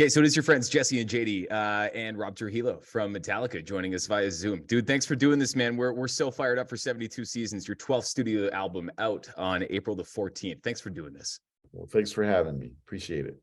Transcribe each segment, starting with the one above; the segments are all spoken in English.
Okay, so it is your friends Jesse and JD and Rob Trujillo from Metallica joining us via Zoom. Dude, thanks for doing this, man. We're so fired up for 72 Seasons, your 12th studio album out on April the 14th. Thanks for doing this. Well, thanks for having me. Appreciate it.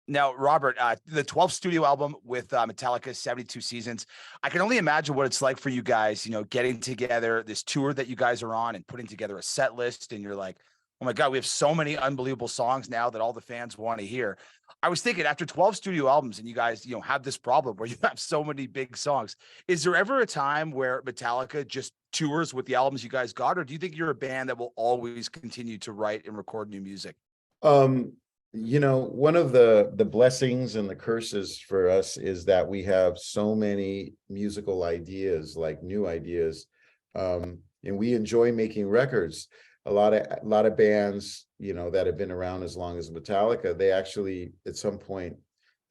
Now, Robert, the 12th studio album with Metallica, 72 Seasons. I can only imagine what it's like for you guys, getting together, this tour that you guys are on and putting together a set list. And you're like, oh my God, we have so many unbelievable songs now that all the fans want to hear. I was thinking after 12 studio albums and you guys, have this problem where you have so many big songs. Is there ever a time where Metallica just tours with the albums you guys got? Or do you think you're a band that will always continue to write and record new music? One of the blessings and the curses for us is that we have so many musical ideas, like new ideas, and we enjoy making records. A lot of bands, that have been around as long as Metallica, they actually at some point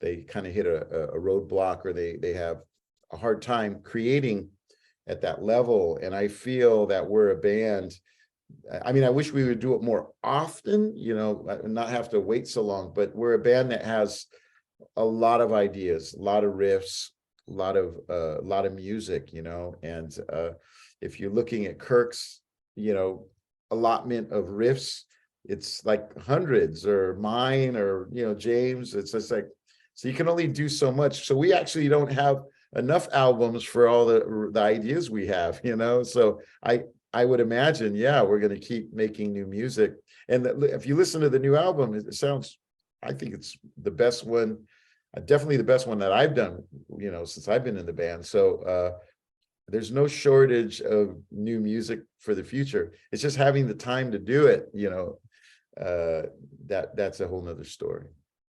they kind of hit a roadblock, or they have a hard time creating at that level. And I feel that we're a band. I mean, I wish we would do it more often, not have to wait so long, but we're a band that has a lot of ideas, a lot of riffs, a lot of music, and if you're looking at Kirk's, allotment of riffs, it's like hundreds, or mine, or, James, it's just like, so you can only do so much. So we actually don't have enough albums for all the ideas we have, so I would imagine, we're going to keep making new music. And if you listen to the new album, it sounds, I think it's the best one, definitely the best one that I've done, since I've been in the band. So there's no shortage of new music for the future. It's just having the time to do it, that's a whole nother story.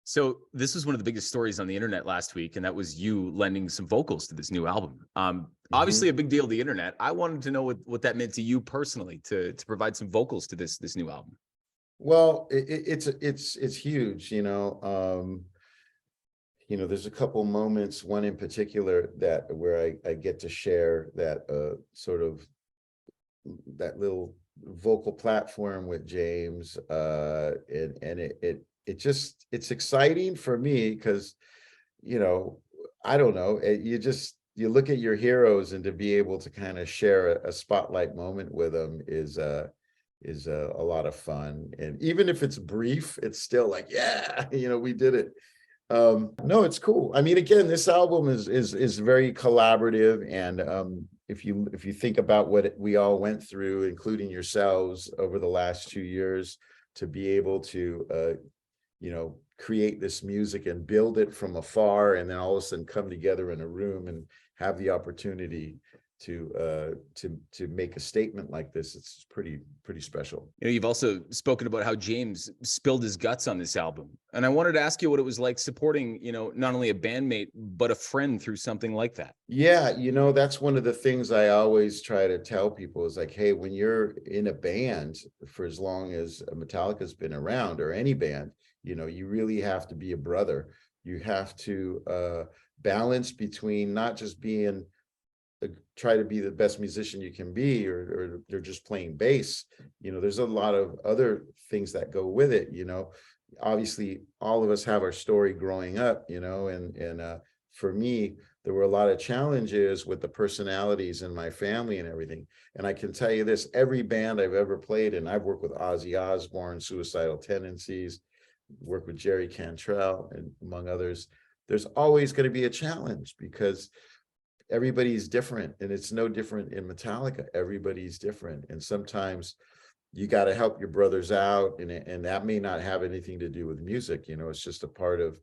So this was one of the biggest stories on the internet last week, and that was you lending some vocals to this new album. Obviously a big deal to the internet. I wanted to know what that meant to you personally to provide some vocals to this new album. Well, it's huge, there's a couple moments, one in particular where I get to share that sort of that little vocal platform with James, and it's exciting for me because, I don't know, you look at your heroes, and to be able to kind of share a spotlight moment with them is a lot of fun. And even if it's brief, it's still like, we did it. No, it's cool. I mean, again, this album is very collaborative, and if you think about what we all went through, including yourselves, over the last 2 years, to be able to create this music and build it from afar, and then all of a sudden come together in a room and have the opportunity to make a statement like this, it's pretty special. You've also spoken about how James spilled his guts on this album, and I wanted to ask you what it was like supporting, not only a bandmate but a friend through something like that. Yeah, that's one of the things I always try to tell people is like, hey, when you're in a band for as long as Metallica's been around, or any band, you really have to be a brother. You have to balance between not just being try to be the best musician you can be, or they're just playing bass. There's a lot of other things that go with it. Obviously all of us have our story growing up, and for me, there were a lot of challenges with the personalities in my family and everything. And I can tell you this, every band I've ever played in, I've worked with Ozzy Osbourne, Suicidal Tendencies, worked with Jerry Cantrell, and among others. There's always going to be a challenge because everybody's different, and it's no different in Metallica. Everybody's different, and sometimes you got to help your brothers out, and that may not have anything to do with music. It's just a part of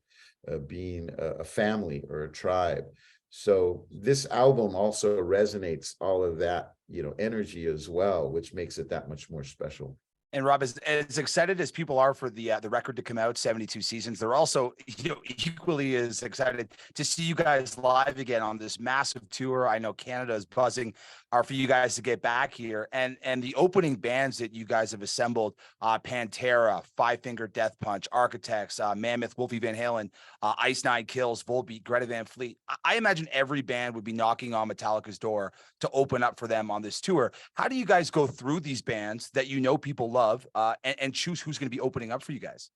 being a family or a tribe. So this album also resonates all of that, energy as well, which makes it that much more special. And Rob, as excited as people are for the record to come out, 72 Seasons, they're also equally as excited to see you guys live again on this massive tour. I know Canada is buzzing for you guys to get back here, and the opening bands that you guys have assembled: Pantera, Five Finger Death Punch, Architects, Mammoth, Wolfie Van Halen, Ice Nine Kills, Volbeat, Greta Van Fleet. I imagine every band would be knocking on Metallica's door to open up for them on this tour. How do you guys go through these bands that people love and choose who's going to be opening up for you guys?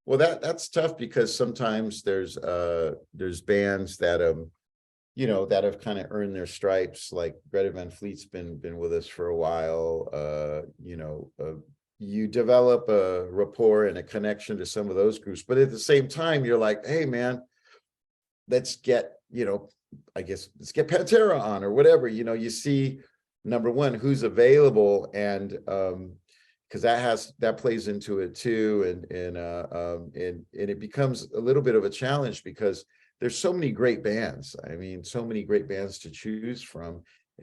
Well, that's tough because sometimes there's bands that that have kind of earned their stripes. Like Greta Van Fleet's been with us for a while. You develop a rapport and a connection to some of those groups, but at the same time, you're like, hey man, let's get let's get Pantera on or whatever. You see, number one, who's available, and because that plays into it too, and it becomes a little bit of a challenge because there's so many great bands. I mean, so many great bands to choose from,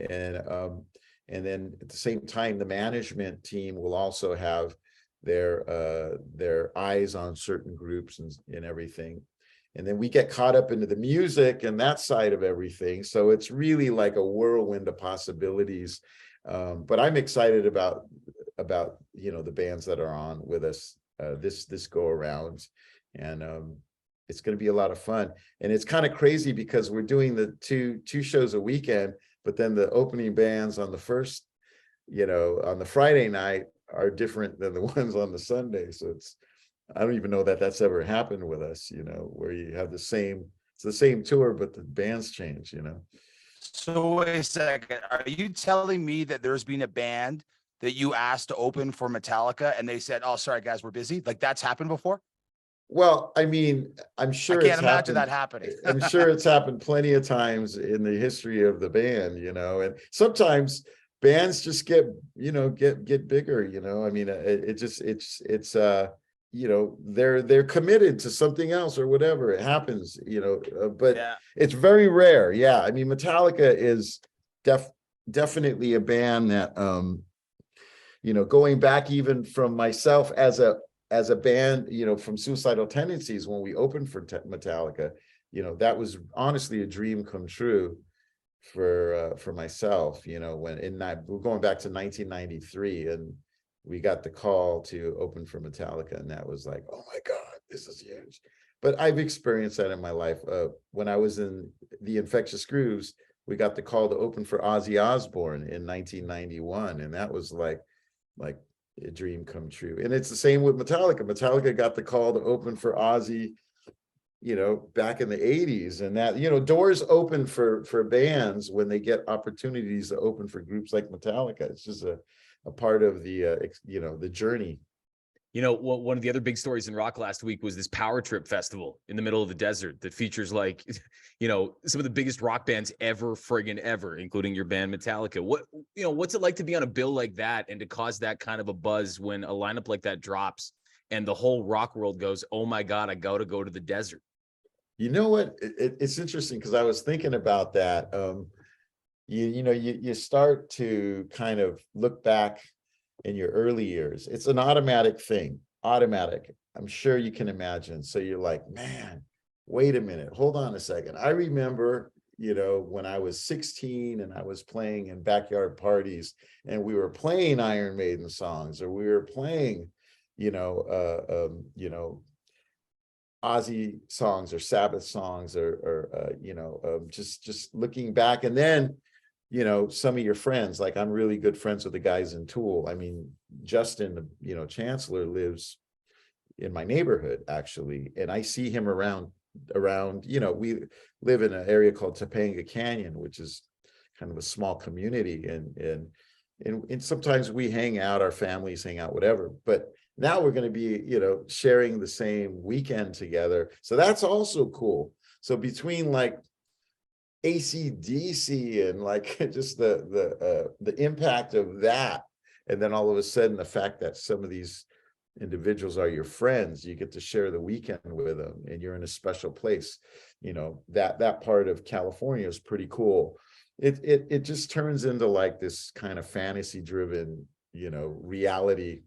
and then at the same time, the management team will also have their eyes on certain groups and everything. And then we get caught up into the music and that side of everything. So it's really like a whirlwind of possibilities. But I'm excited about the bands that are on with us this go around, and it's going to be a lot of fun. And it's kind of crazy because we're doing the two shows a weekend, but then the opening bands on the first, on the Friday night are different than the ones on the Sunday. So I don't even know that that's ever happened with us, where you have it's the same tour, but the bands change, So wait a second. Are you telling me that there's been a band that you asked to open for Metallica and they said, "Oh, sorry guys, we're busy"? Like that's happened before? Well, I mean, I'm I sure can't it's imagine that happened. happening. I'm sure it's happened plenty of times in the history of the band, and sometimes bands just get bigger. I mean, they're committed to something else or whatever. It happens, but Yeah. it's very rare. Yeah, I mean, Metallica is definitely a band that going back even from myself as a band, from Suicidal Tendencies, when we opened for Metallica, that was honestly a dream come true for myself, we're going back to 1993, and we got the call to open for Metallica, and that was like, oh my God, this is huge. But I've experienced that in my life. When I was in the Infectious Grooves, we got the call to open for Ozzy Osbourne in 1991, and that was like a dream come true. And it's the same with Metallica. Metallica got the call to open for Ozzy, back in the 80s, and that, doors open for bands when they get opportunities to open for groups like Metallica. It's just a part of the journey. One of the other big stories in rock last week was this Power Trip festival in the middle of the desert that features some of the biggest rock bands ever, including your band Metallica. What's it like to be on a bill like that and to cause that kind of a buzz when a lineup like that drops and the whole rock world goes, oh my God, I got to go to the desert? You know what? It's interesting because I was thinking about that. You start to kind of look back in your early years. It's an automatic thing. Automatic. I'm sure you can imagine. So you're like, man, wait a minute. Hold on a second. I remember, when I was 16 and I was playing in backyard parties and we were playing Iron Maiden songs, or we were playing, Ozzy songs or Sabbath songs, or just looking back. And then, some of your friends, like I'm really good friends with the guys in Tool. I mean, Justin, Chancellor lives in my neighborhood actually. And I see him around, we live in an area called Topanga Canyon, which is kind of a small community. And sometimes we hang out, our families hang out, whatever. But now we're going to be, sharing the same weekend together. So that's also cool. So between like AC/DC and like just the impact of that, and then all of a sudden the fact that some of these individuals are your friends, you get to share the weekend with them, and you're in a special place. That part of California is pretty cool. It just turns into like this kind of fantasy driven, reality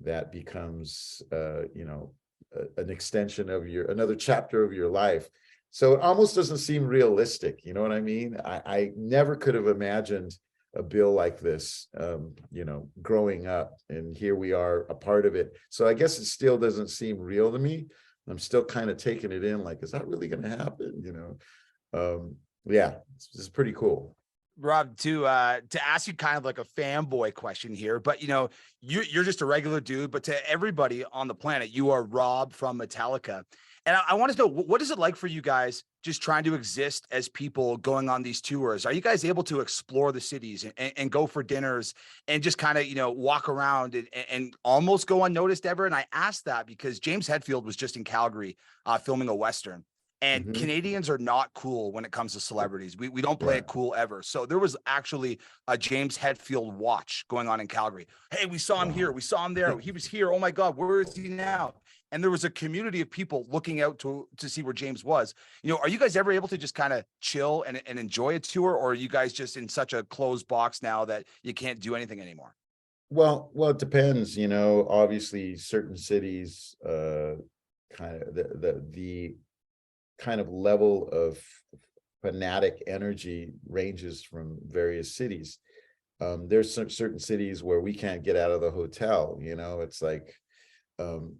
that becomes an extension of another chapter of your life. So it almost doesn't seem realistic. You know what I mean? I never could have imagined a bill like this, growing up, and here we are, a part of it. So I guess it still doesn't seem real to me. I'm still kind of taking it in, like, is that really going to happen? Yeah, it's pretty cool. Rob, to ask you kind of like a fanboy question here, but you're just a regular dude, but to everybody on the planet, you are Rob from Metallica. And I want to know, what is it like for you guys just trying to exist as people going on these tours? Are you guys able to explore the cities and go for dinners and just kind of, walk around and almost go unnoticed ever? And I asked that because James Hetfield was just in Calgary filming a Western. And Mhm. Canadians are not cool when it comes to celebrities. We don't play Right. it cool ever. So there was actually a James Hetfield watch going on in Calgary. Hey, we saw him here. Wow. We saw him there. He was here. Oh my God, where is he now? And there was a community of people looking out to see where James was. Are you guys ever able to just kind of chill and enjoy a tour, or are you guys just in such a closed box now that you can't do anything anymore? Well, it depends, obviously certain cities, kind of the kind of level of fanatic energy ranges from various cities. There's certain cities where we can't get out of the hotel, it's like,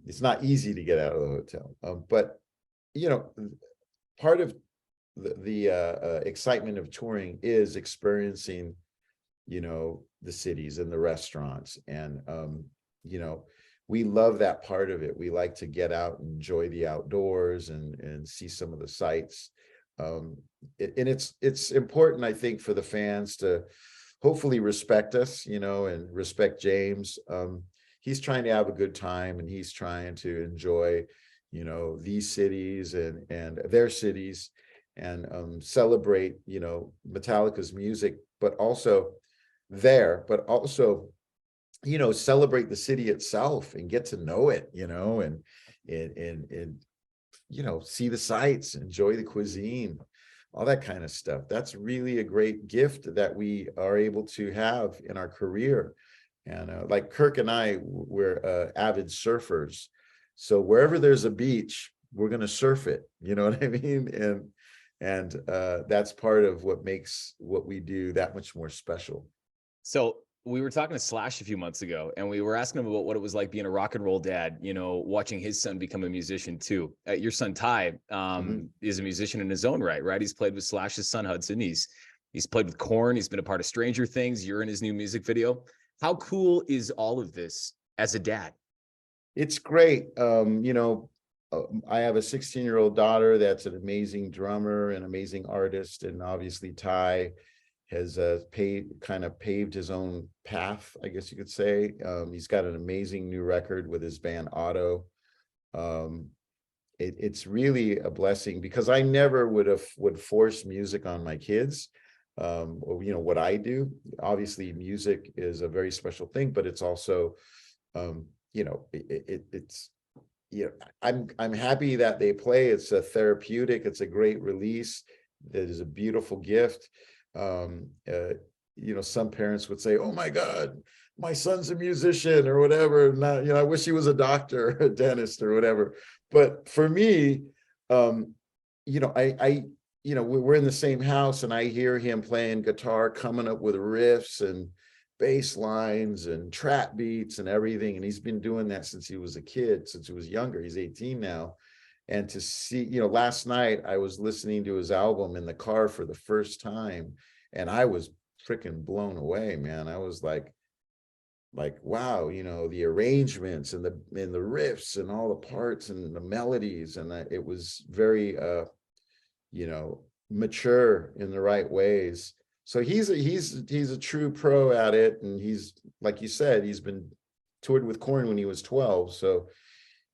it's not easy to get out of the hotel. But, part of the excitement of touring is experiencing, the cities and the restaurants. And, we love that part of it. We like to get out and enjoy the outdoors and see some of the sights. And it's important, I think, for the fans to hopefully respect us, and respect James. He's trying to have a good time, and he's trying to enjoy, these cities and their cities, and celebrate, Metallica's music, but also celebrate the city itself and get to know it, and see the sights, enjoy the cuisine, all that kind of stuff. That's really a great gift that we are able to have in our career. And like Kirk and I, we're avid surfers. So wherever there's a beach, we're going to surf it. You know what I mean? And that's part of what makes what we do that much more special. So we were talking to Slash a few months ago, and we were asking him about what it was like being a rock and roll dad, watching his son become a musician too. Your son Ty is a musician in his own right? He's played with Slash's son Hudson. He's played with Korn. He's been a part of Stranger Things. You're in his new music video. How cool is all of this as a dad? It's great. I have a 16-year-old daughter that's an amazing drummer, an amazing artist, and obviously Ty has paved his own path, I guess you could say. He's got an amazing new record with his band Otto. It's really a blessing, because I never would force music on my kids, or what I do. Obviously, music is a very special thing, but it's also, it's I'm happy that they play. It's a therapeutic. It's a great release. It is a beautiful gift. Some parents would say, "Oh my God, my son's a musician," or whatever. Not, I wish he was a doctor, or a dentist, or whatever. But for me, we're in the same house, and I hear him playing guitar, coming up with riffs and bass lines and trap beats and everything. And he's been doing that since he was a kid, since he was younger. He's 18 now. And to see, last night I was listening to his album in the car for the first time, and I was freaking blown away, man. I was like, wow, the arrangements and the riffs and all the parts and the melodies, and it was very mature in the right ways. So he's a true pro at it, and he's, like you said, he's been toured with Korn when he was 12, so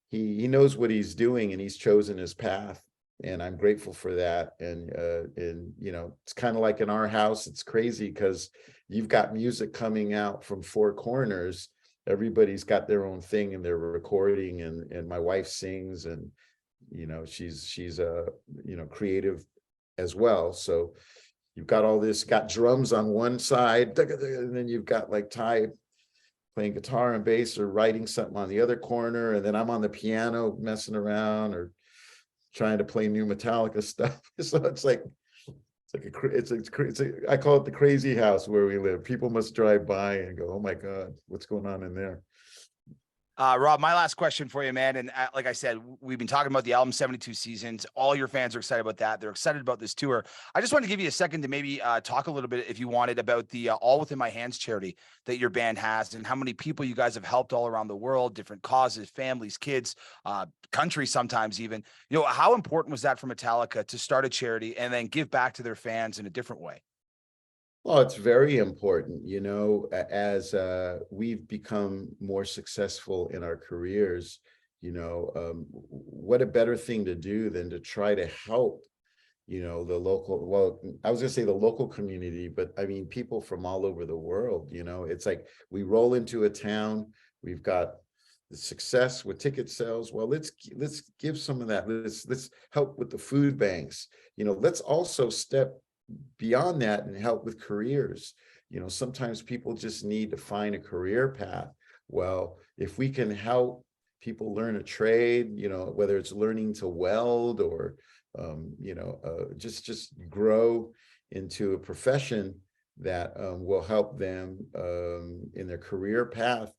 he knows what he's doing, and he's chosen his path, and I'm grateful for that. And it's kind of like in our house, it's crazy because you've got music coming out from four corners. Everybody's got their own thing, and they're recording, and my wife sings, and she's creative as well. So you've got all this, got drums on one side, and then you've got like Ty playing guitar and bass or writing something on the other corner, and then I'm on the piano messing around or trying to play new Metallica stuff. So I call it the crazy house where we live. People must drive by and go, "Oh my God, what's going on in there?" Rob, my last question for you, man. And like I said, we've been talking about the album 72 Seasons. All your fans are excited about that. They're excited about this tour. I just want to give you a second to maybe talk a little bit, if you wanted, about the All Within My Hands charity that your band has and how many people you guys have helped all around the world, different causes, families, kids, countries, sometimes even. You know, how important was that for Metallica to start a charity and then give back to their fans in a different way? Well, it's very important, as we've become more successful in our careers, what a better thing to do than to try to help, the local, well, I was going to say the local community, but I mean, people from all over the world, it's like we roll into a town, we've got the success with ticket sales. Well, let's give some of that. Let's help with the food banks. Let's also step beyond that and help with careers. Sometimes people just need to find a career path. Well, if we can help people learn a trade, whether it's learning to weld or just grow into a profession that will help them in their career path,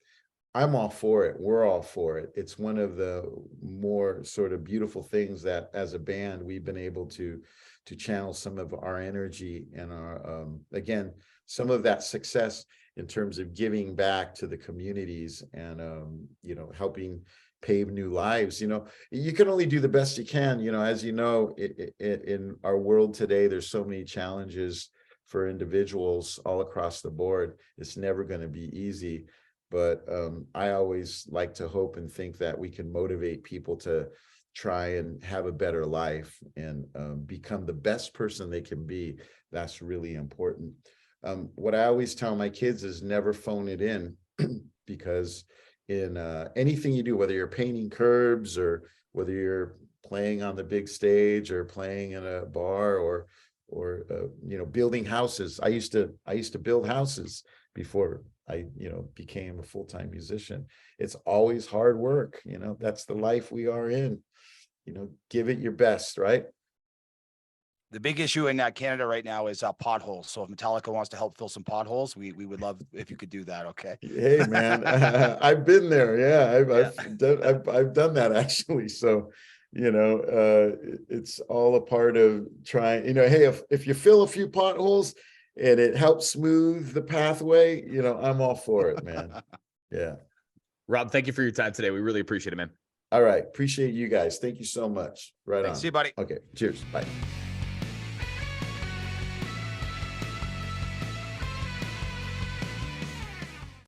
I'm all for it. We're all for it. It's one of the more sort of beautiful things that as a band we've been able to channel some of our energy and our again, some of that success in terms of giving back to the communities and helping pave new lives. You can only do the best you can. As in our world today, there's so many challenges for individuals all across the board. It's never going to be easy. But I always like to hope and think that we can motivate people to try and have a better life and become the best person they can be. That's really important. What I always tell my kids is never phone it in because in anything you do, whether you're painting curbs or whether you're playing on the big stage or playing in a bar or building houses. I used to build houses before I became a full-time musician. It's always hard work. That's the life we are in. Give it your best, right? The big issue in Canada right now is potholes. So if Metallica wants to help fill some potholes, we would love if you could do that. Okay. Hey man, I've been there. Yeah, I've done that actually. So, it's all a part of trying. Hey, if you fill a few potholes and it helps smooth the pathway, I'm all for it, man. Yeah. Rob, thank you for your time today. We really appreciate it, man. All right. Appreciate you guys. Thank you so much. Right Thanks. on. See you, buddy. Okay. Cheers. Bye.